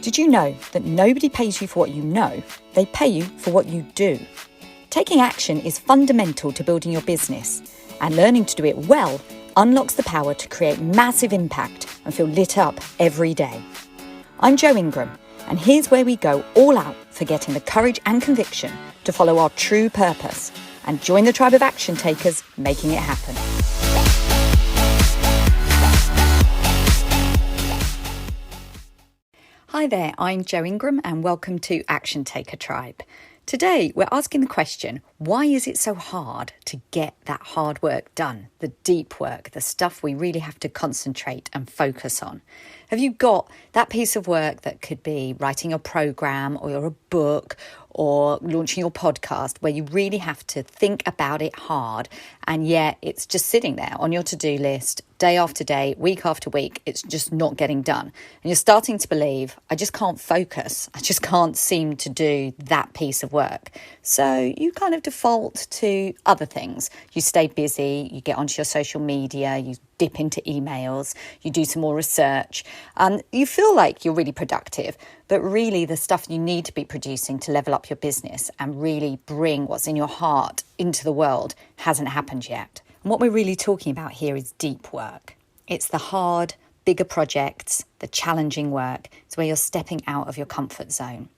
Did you know that nobody pays you for what you know? They pay you for what you do. Taking action is fundamental to building your business, and learning to do it well unlocks the power to create massive impact and feel lit up every day. I'm Jo Ingram, and here's where we go all out for getting the courage and conviction to follow our true purpose and join the tribe of action takers making it happen. Hi there, I'm Jo Ingram and welcome to Action Taker Tribe. Today we're asking the question, why is it so hard to get that hard work done? The deep work, the stuff we really have to concentrate and focus on. Have you got that piece of work that could be writing a program or a book or launching your podcast where you really have to think about it hard and yet it's just sitting there on your to-do list day after day, week after week, it's just not getting done. And you're starting to believe, I just can't focus. I just can't seem to do that piece of work. So you kind of default to other things. You stay busy, you get onto your social media, you dip into emails, you do some more research. You feel like you're really productive, but really the stuff you need to be producing to level up your business and really bring what's in your heart into the world hasn't happened yet. And what we're really talking about here is deep work. It's the hard, bigger projects, the challenging work. It's where you're stepping out of your comfort zone.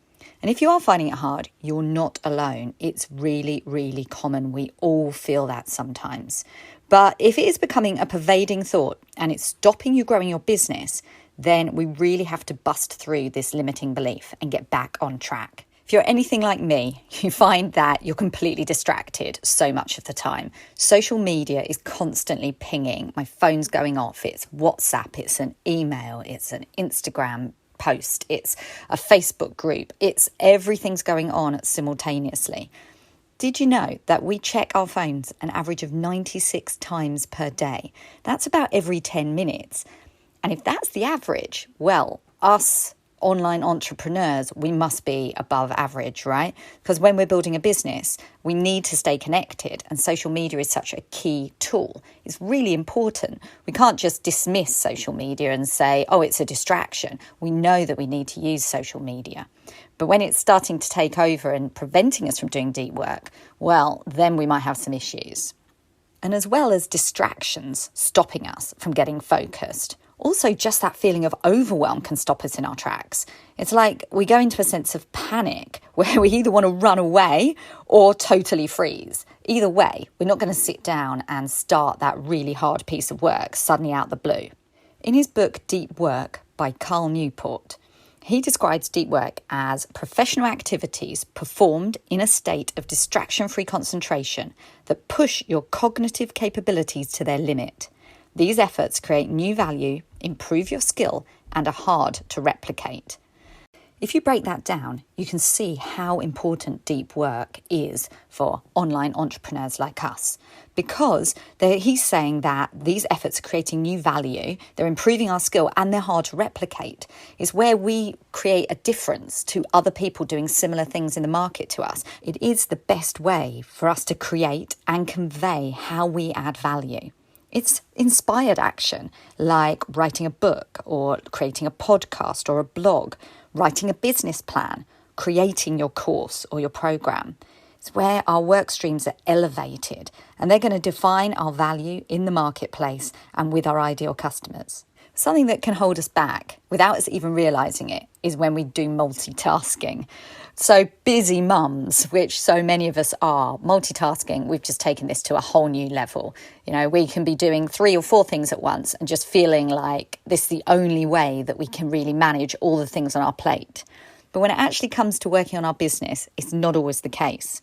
And if you are finding it hard, you're not alone. It's really, really common. We all feel that sometimes. But if it is becoming a pervading thought and it's stopping you growing your business, then we really have to bust through this limiting belief and get back on track. If you're anything like me, you find that you're completely distracted so much of the time. Social media is constantly pinging. My phone's going off. It's WhatsApp, it's an email, it's an Instagram post, it's a Facebook group. It's everything's going on simultaneously. Did you know that we check our phones an average of 96 times per day? That's about every 10 minutes. And if that's the average, well, us online entrepreneurs, we must be above average, right? Because when we're building a business, we need to stay connected, and social media is such a key tool. It's really important. We can't just dismiss social media and say, oh, it's a distraction. We know that we need to use social media. But when it's starting to take over and preventing us from doing deep work, well, then we might have some issues. And as well as distractions stopping us from getting focused, also just that feeling of overwhelm can stop us in our tracks. It's like we go into a sense of panic where we either want to run away or totally freeze. Either way, we're not going to sit down and start that really hard piece of work suddenly out the blue. In his book, Deep Work by Carl Newport, he describes deep work as professional activities performed in a state of distraction-free concentration that push your cognitive capabilities to their limit. These efforts create new value, improve your skill, and are hard to replicate. If you break that down, you can see how important deep work is for online entrepreneurs like us. Because he's saying that these efforts are creating new value, they're improving our skill, and they're hard to replicate. It's where we create a difference to other people doing similar things in the market to us. It is the best way for us to create and convey how we add value. It's inspired action, like writing a book or creating a podcast or a blog, writing a business plan, creating your course or your program. It's where our work streams are elevated and they're going to define our value in the marketplace and with our ideal customers. Something that can hold us back without us even realising it is when we do multitasking. So busy mums, which so many of us are, multitasking, we've just taken this to a whole new level. You know, we can be doing 3 or 4 things at once and just feeling like this is the only way that we can really manage all the things on our plate. But when it actually comes to working on our business, it's not always the case.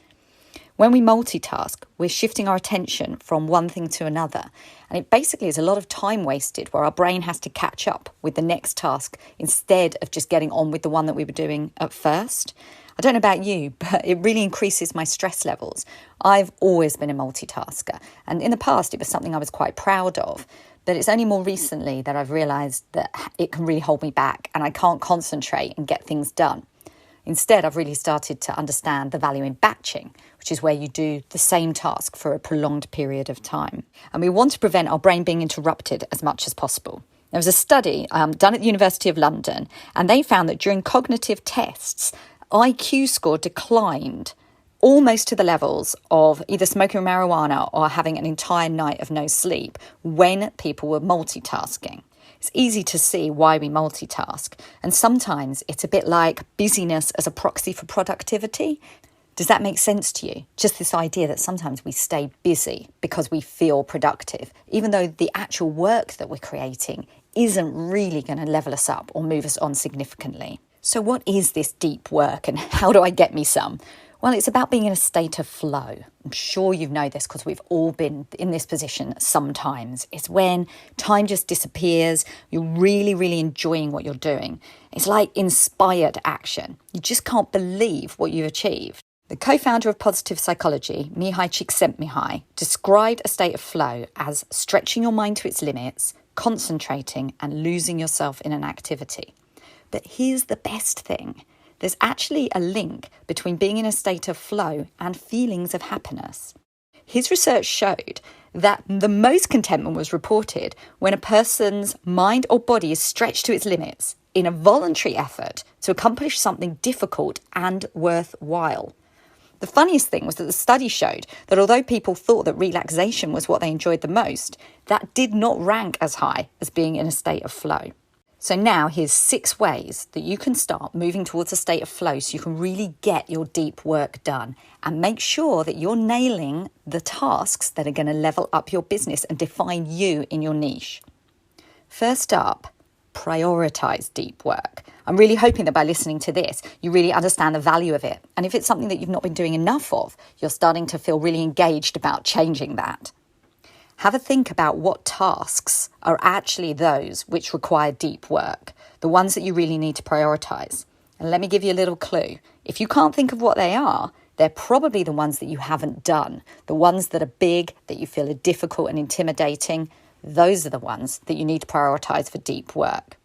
When we multitask, we're shifting our attention from one thing to another. And it basically is a lot of time wasted where our brain has to catch up with the next task instead of just getting on with the one that we were doing at first. I don't know about you, but it really increases my stress levels. I've always been a multitasker. And in the past, it was something I was quite proud of. But it's only more recently that I've realised that it can really hold me back and I can't concentrate and get things done. Instead, I've really started to understand the value in batching, which is where you do the same task for a prolonged period of time. And we want to prevent our brain being interrupted as much as possible. There was a study done at the University of London, and they found that during cognitive tests, IQ score declined almost to the levels of either smoking marijuana or having an entire night of no sleep when people were multitasking. It's easy to see why we multitask, and sometimes it's a bit like busyness as a proxy for productivity. Does that make sense to you? Just this idea that sometimes we stay busy because we feel productive, even though the actual work that we're creating isn't really going to level us up or move us on significantly. So what is this deep work and how do I get me some? Well, it's about being in a state of flow. I'm sure you know this because we've all been in this position sometimes. It's when time just disappears. You're really, really enjoying what you're doing. It's like inspired action. You just can't believe what you've achieved. The co-founder of positive psychology, Mihai Csikszentmihalyi, described a state of flow as stretching your mind to its limits, concentrating and losing yourself in an activity. But here's the best thing. There's actually a link between being in a state of flow and feelings of happiness. His research showed that the most contentment was reported when a person's mind or body is stretched to its limits in a voluntary effort to accomplish something difficult and worthwhile. The funniest thing was that the study showed that although people thought that relaxation was what they enjoyed the most, that did not rank as high as being in a state of flow. So now here's 6 ways that you can start moving towards a state of flow so you can really get your deep work done and make sure that you're nailing the tasks that are going to level up your business and define you in your niche. First up, prioritize deep work. I'm really hoping that by listening to this, you really understand the value of it. And if it's something that you've not been doing enough of, you're starting to feel really engaged about changing that. Have a think about what tasks are actually those which require deep work, the ones that you really need to prioritize. And let me give you a little clue. If you can't think of what they are, they're probably the ones that you haven't done, the ones that are big, that you feel are difficult and intimidating. Those are the ones that you need to prioritize for deep work.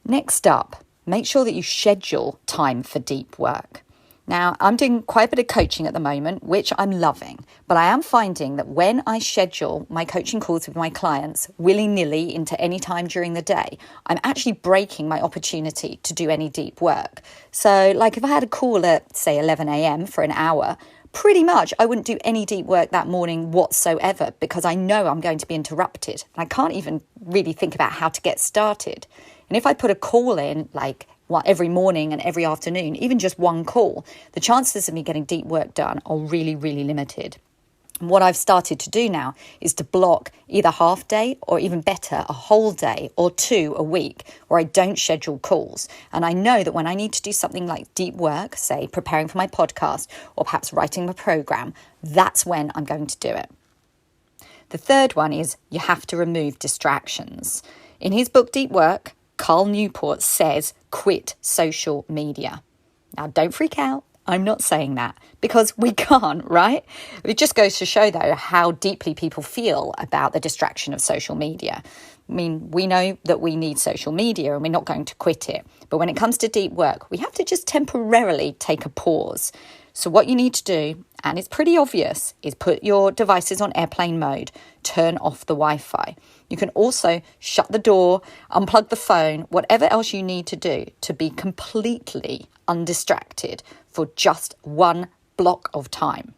Next up, make sure that you schedule time for deep work. Now, I'm doing quite a bit of coaching at the moment, which I'm loving, but I am finding that when I schedule my coaching calls with my clients willy-nilly into any time during the day, I'm actually breaking my opportunity to do any deep work. So like if I had a call at, say, 11 a.m. for an hour, pretty much I wouldn't do any deep work that morning whatsoever because I know I'm going to be interrupted. And I can't even really think about how to get started. And if I put a call in, like every morning and every afternoon, even just one call, the chances of me getting deep work done are really, really limited. And what I've started to do now is to block either half day or even better, a whole day or 2 a week where I don't schedule calls. And I know that when I need to do something like deep work, say preparing for my podcast or perhaps writing a program, that's when I'm going to do it. The third one is you have to remove distractions. In his book, Deep Work, Carl Newport says, quit social media. Now, don't freak out. I'm not saying that because we can't, right? It just goes to show, though, how deeply people feel about the distraction of social media. I mean, we know that we need social media and we're not going to quit it. But when it comes to deep work, we have to just temporarily take a pause. So what you need to do, and it's pretty obvious, is put your devices on airplane mode, turn off the Wi-Fi. You can also shut the door, unplug the phone, whatever else you need to do to be completely undistracted for just one block of time.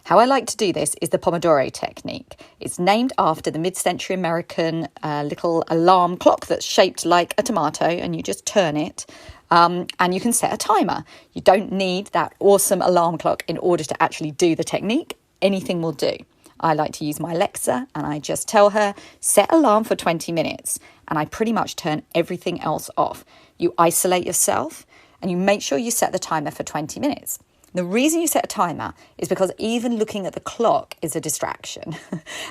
How I like to do this is the Pomodoro technique. It's named after the mid-century American little alarm clock that's shaped like a tomato, and you just turn it. And you can set a timer. You don't need that awesome alarm clock in order to actually do the technique. Anything will do. I like to use my Alexa and I just tell her, set alarm for 20 minutes. And I pretty much turn everything else off. You isolate yourself and you make sure you set the timer for 20 minutes. The reason you set a timer is because even looking at the clock is a distraction.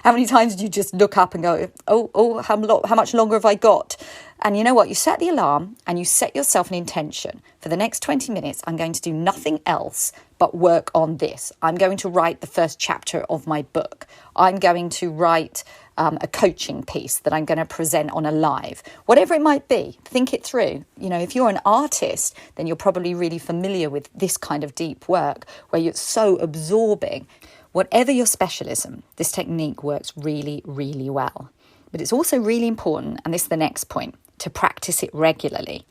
How many times do you just look up and go, how much longer have I got? And you know what? You set the alarm and you set yourself an intention. For the next 20 minutes, I'm going to do nothing else but work on this. I'm going to write the first chapter of my book. I'm going to write a coaching piece that I'm going to present on a live. Whatever it might be, think it through. You know, if you're an artist, then you're probably really familiar with this kind of deep work where you're so absorbing. Whatever your specialism, this technique works really, really well. But it's also really important, and this is the next point, to practice it regularly.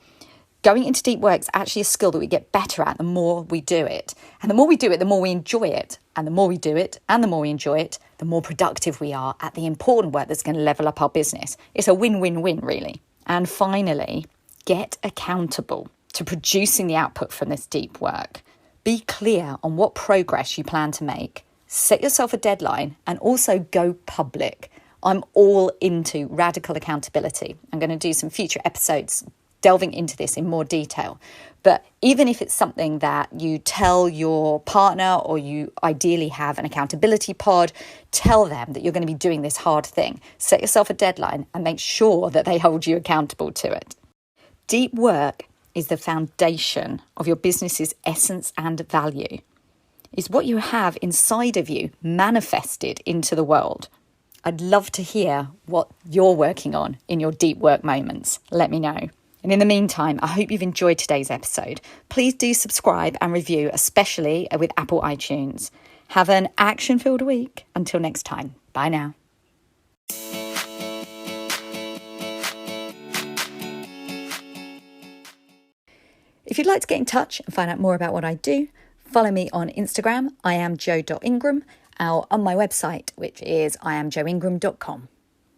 Going into deep work is actually a skill that we get better at the more we do it. And the more we do it, the more we enjoy it. And the more we do it and the more we enjoy it, the more productive we are at the important work that's going to level up our business. It's a win-win-win, really. And finally, get accountable to producing the output from this deep work. Be clear on what progress you plan to make. Set yourself a deadline and also go public. I'm all into radical accountability. I'm going to do some future episodes delving into this in more detail. But even if it's something that you tell your partner or you ideally have an accountability pod, tell them that you're going to be doing this hard thing. Set yourself a deadline and make sure that they hold you accountable to it. Deep work is the foundation of your business's essence and value. It's what you have inside of you manifested into the world. I'd love to hear what you're working on in your deep work moments. Let me know. And in the meantime, I hope you've enjoyed today's episode. Please do subscribe and review, especially with Apple iTunes. Have an action-filled week. Until next time. Bye now. If you'd like to get in touch and find out more about what I do, follow me on Instagram. I am jo.ingram, or on my website, which is iamjoingram.com.